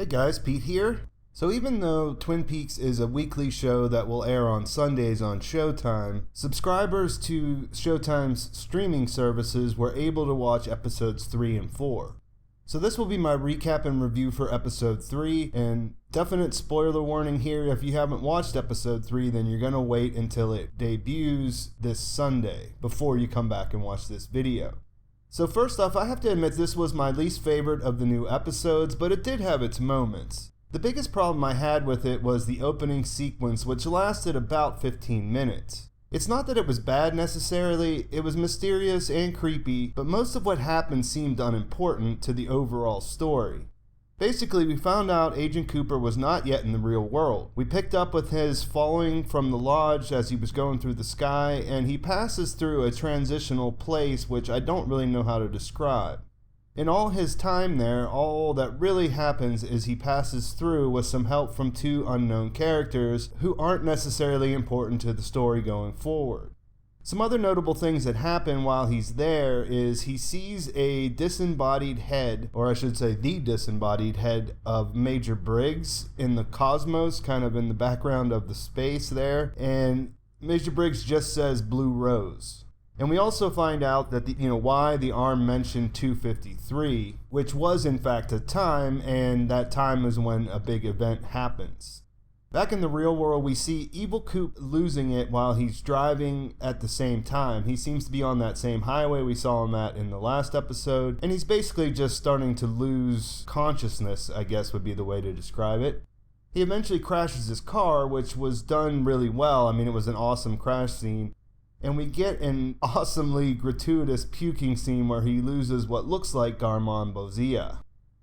Hey guys, Pete here. So even though Twin Peaks is a weekly show that will air on Sundays on Showtime, subscribers to Showtime's streaming services were able to watch episodes 3 and 4. So this will be my recap and review for episode 3, and definite spoiler warning here, if you haven't watched episode 3, then you're going to wait until it debuts this Sunday before you come back and watch this video. So first off, I have to admit this was my least favorite of the new episodes, but it did have its moments. The biggest problem I had with it was the opening sequence, which lasted about 15 minutes. It's not that it was bad necessarily, it was mysterious and creepy, but most of what happened seemed unimportant to the overall story. Basically, we found out Agent Cooper was not yet in the real world. We picked up with his falling from the lodge as he was going through the sky, and he passes through a transitional place which I don't really know how to describe. In all his time there, all that really happens is he passes through with some help from two unknown characters who aren't necessarily important to the story going forward. Some other notable things that happen while he's there is he sees a disembodied head, or I should say the disembodied head of Major Briggs in the cosmos, kind of in the background of the space there, and Major Briggs just says Blue Rose. And we also find out that why the arm mentioned 253, which was in fact a time, and that time is when a big event happens. Back in the real world, we see Evil Coop losing it while he's driving at the same time. He seems to be on that same highway we saw him at in the last episode, and he's basically just starting to lose consciousness, I guess would be the way to describe it. He eventually crashes his car, which was done really well. I mean, it was an awesome crash scene. And we get an awesomely gratuitous puking scene where he loses what looks like Garmon Bozia.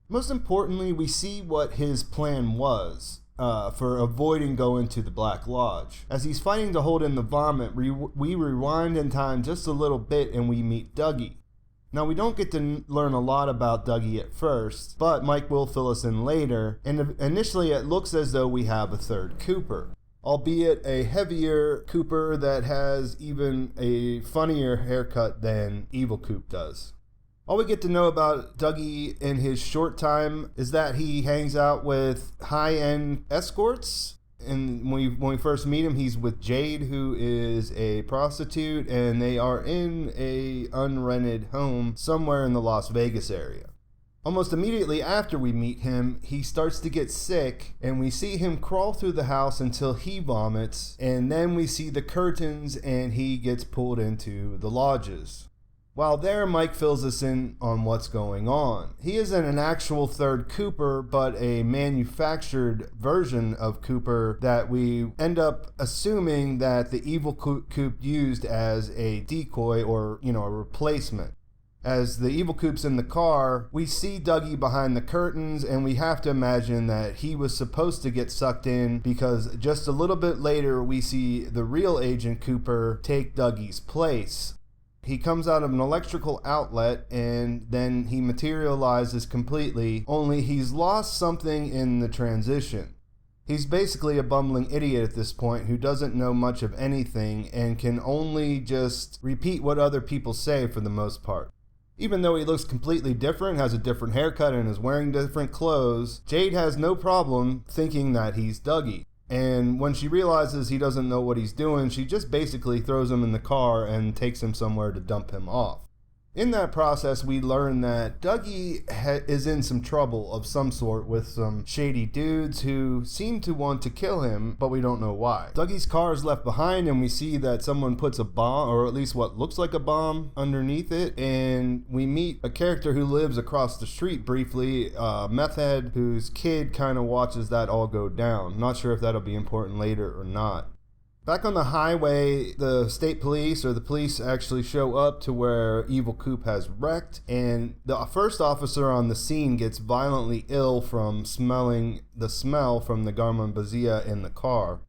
Most importantly, we see what his plan was for avoiding going to the Black Lodge. As he's fighting to hold in the vomit, we rewind in time just a little bit and we meet Dougie. Now, we don't get to learn a lot about Dougie at first, but Mike will fill us in later, and initially it looks as though we have a third Cooper. Albeit a heavier Cooper that has even a funnier haircut than Evil Coop does. All we get to know about Dougie in his short time is that he hangs out with high-end escorts. And when we first meet him, he's with Jade, who is a prostitute, and they are in a unrented home somewhere in the Las Vegas area. Almost immediately after we meet him, he starts to get sick, and we see him crawl through the house until he vomits, and then we see the curtains and he gets pulled into the lodges. While there, Mike fills us in on what's going on. He isn't an actual third Cooper, but a manufactured version of Cooper that we end up assuming that the evil Coop used as a decoy or, a replacement. As the evil Coop's in the car, we see Dougie behind the curtains, and we have to imagine that he was supposed to get sucked in because just a little bit later we see the real Agent Cooper take Dougie's place. He comes out of an electrical outlet and then he materializes completely, only he's lost something in the transition. He's basically a bumbling idiot at this point who doesn't know much of anything and can only just repeat what other people say for the most part. Even though he looks completely different, has a different haircut, and is wearing different clothes, Jade has no problem thinking that he's Dougie. And when she realizes he doesn't know what he's doing, she just basically throws him in the car and takes him somewhere to dump him off. In that process, we learn that Dougie is in some trouble of some sort with some shady dudes who seem to want to kill him, but we don't know why. Dougie's car is left behind, and we see that someone puts a bomb, or at least what looks like a bomb, underneath it, and we meet a character who lives across the street briefly, Meth Head, whose kid kind of watches that all go down. Not sure if that'll be important later or not. Back on the highway, the state police or the police actually show up to where Evil Coop has wrecked, and the first officer on the scene gets violently ill from smelling the smell from the Garmon Bozia in the car.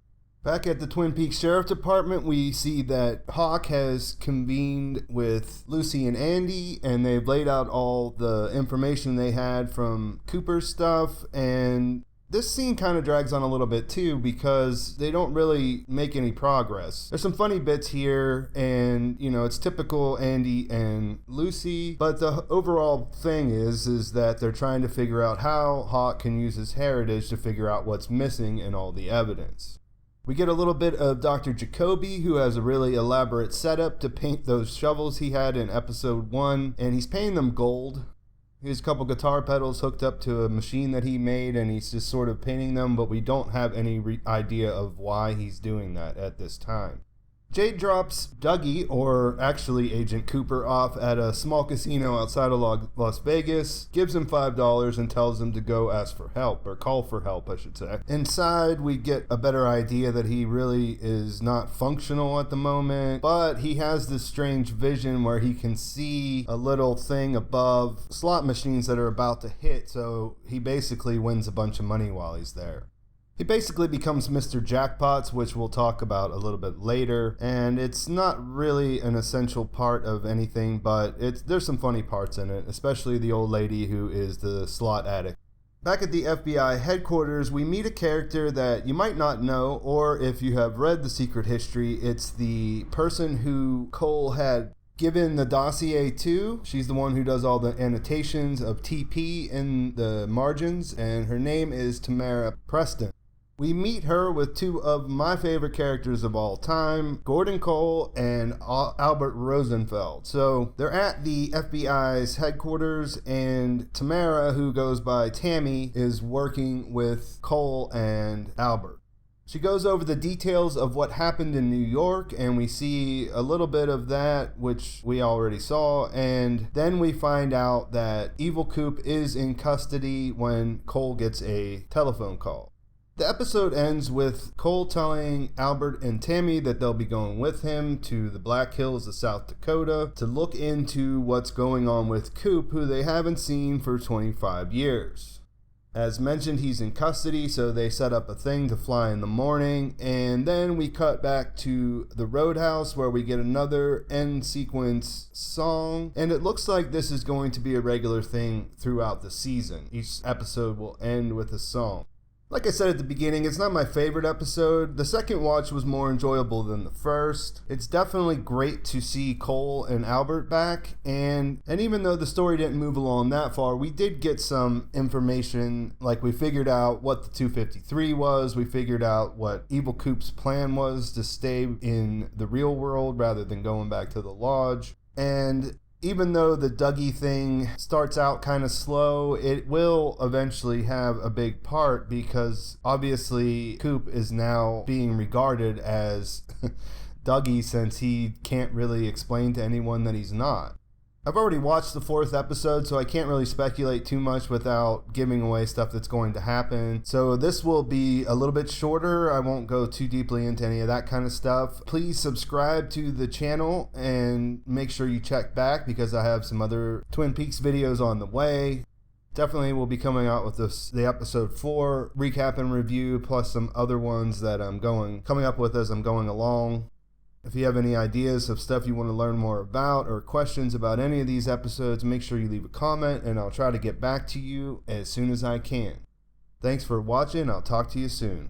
Back at the Twin Peaks Sheriff Department, we see that Hawk has convened with Lucy and Andy, and they've laid out all the information they had from Cooper's stuff, and This scene kind of drags on a little bit too because they don't really make any progress. There's some funny bits here and, it's typical Andy and Lucy, but the overall thing is that they're trying to figure out how Hawk can use his heritage to figure out what's missing in all the evidence. We get a little bit of Dr. Jacoby, who has a really elaborate setup to paint those shovels he had in episode 1, and he's painting them gold. He has a couple guitar pedals hooked up to a machine that he made, and he's just sort of painting them, but we don't have any idea of why he's doing that at this time. Jade drops Dougie, or actually Agent Cooper, off at a small casino outside of Las Vegas, gives him $5 and tells him to go ask for help, or call for help, I should say. Inside, we get a better idea that he really is not functional at the moment, but he has this strange vision where he can see a little thing above slot machines that are about to hit, so he basically wins a bunch of money while he's there. He basically becomes Mr. Jackpots, which we'll talk about a little bit later, and it's not really an essential part of anything, but there's some funny parts in it, especially the old lady who is the slot addict. Back at the FBI headquarters, we meet a character that you might not know, or if you have read The Secret History, it's the person who Cole had given the dossier to. She's the one who does all the annotations of TP in the margins, and her name is Tamara Preston. We meet her with two of my favorite characters of all time, Gordon Cole and Albert Rosenfield. So they're at the FBI's headquarters, and Tamara, who goes by Tammy, is working with Cole and Albert. She goes over the details of what happened in New York, and we see a little bit of that, which we already saw, and then we find out that Evil Coop is in custody when Cole gets a telephone call. The episode ends with Cole telling Albert and Tammy that they'll be going with him to the Black Hills of South Dakota to look into what's going on with Coop, who they haven't seen for 25 years. As mentioned, he's in custody, so they set up a thing to fly in the morning, and then we cut back to the Roadhouse where we get another end sequence song, and it looks like this is going to be a regular thing throughout the season. Each episode will end with a song. Like I said at the beginning, it's not my favorite episode. The second watch was more enjoyable than the first. It's definitely great to see Cole and Albert back, and even though the story didn't move along that far, we did get some information, like we figured out what the 253 was, we figured out what Evil Coop's plan was to stay in the real world rather than going back to the lodge, and even though the Dougie thing starts out kind of slow, it will eventually have a big part because obviously Coop is now being regarded as Dougie since he can't really explain to anyone that he's not. I've already watched the 4th episode, so I can't really speculate too much without giving away stuff that's going to happen. So this will be a little bit shorter. I won't go too deeply into any of that kind of stuff. Please subscribe to the channel and make sure you check back because I have some other Twin Peaks videos on the way. Definitely will be coming out with the episode 4 recap and review, plus some other ones that I'm coming up with as I'm going along. If you have any ideas of stuff you want to learn more about or questions about any of these episodes, make sure you leave a comment and I'll try to get back to you as soon as I can. Thanks for watching. I'll talk to you soon.